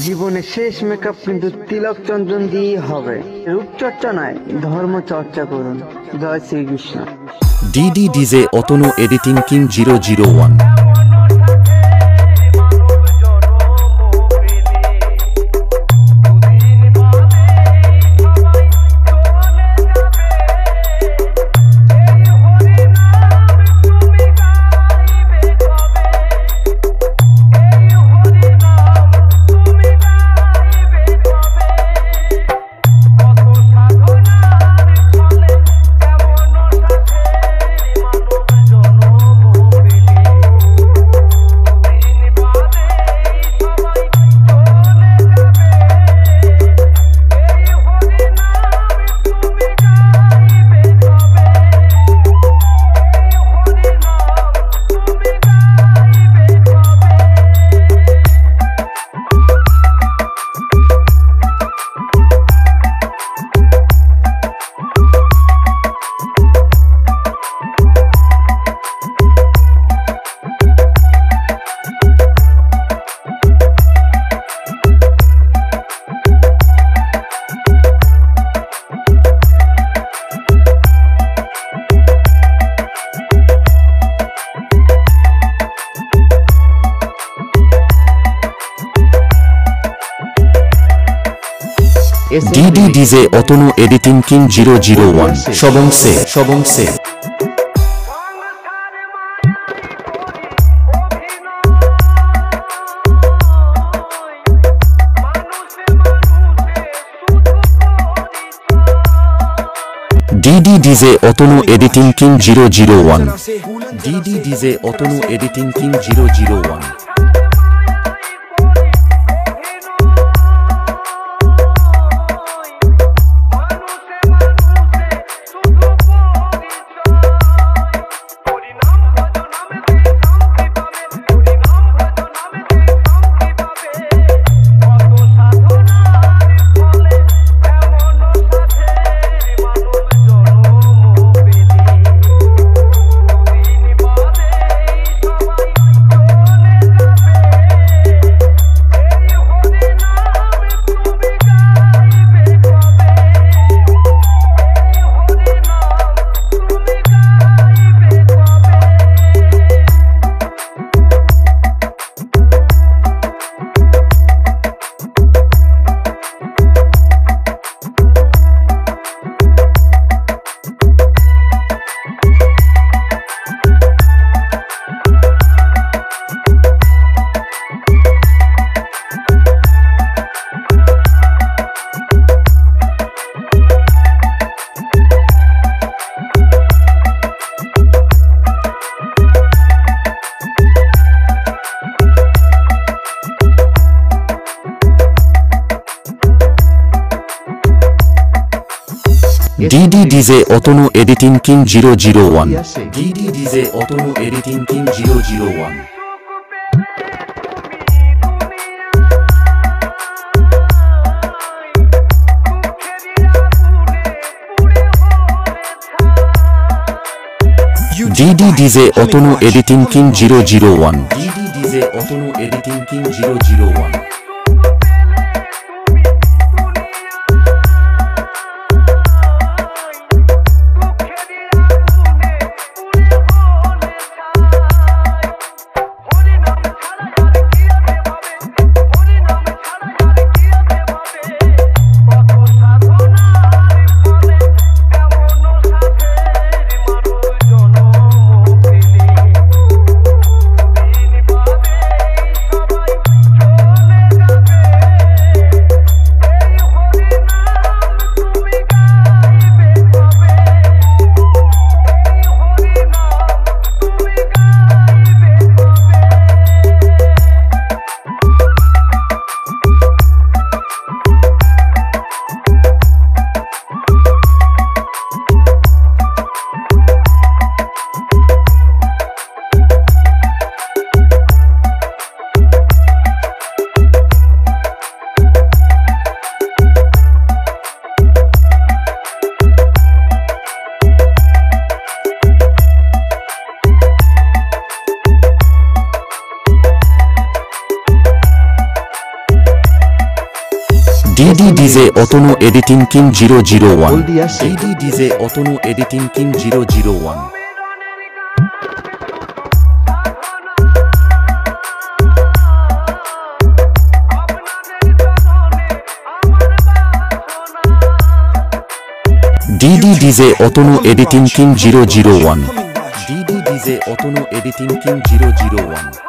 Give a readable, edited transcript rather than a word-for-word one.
জীবনের শেষ মেকআপ কিন্তু তিলক চন্দন দিয়েই হবে। রূপচর্চা নয়, ধর্ম চর্চা করুন। জয় Srikrishna. DD DJ Atanu editing king 001। DD DJ Atanu editing king 001 সবংসে DD DJ Atanu editing king 001। DD DJ Atanu editing king 001। DD DJ Atanu editing king 001। DD DJ Atanu editing king 001। DD DJ Atanu editing king 001। DD DJ Atanu editing king 001। DD DJ Atanu editing king 001 DD DJ Atanu editing king 001 DD DJ Atanu editing king 001 DD DJ Atanu editing king 001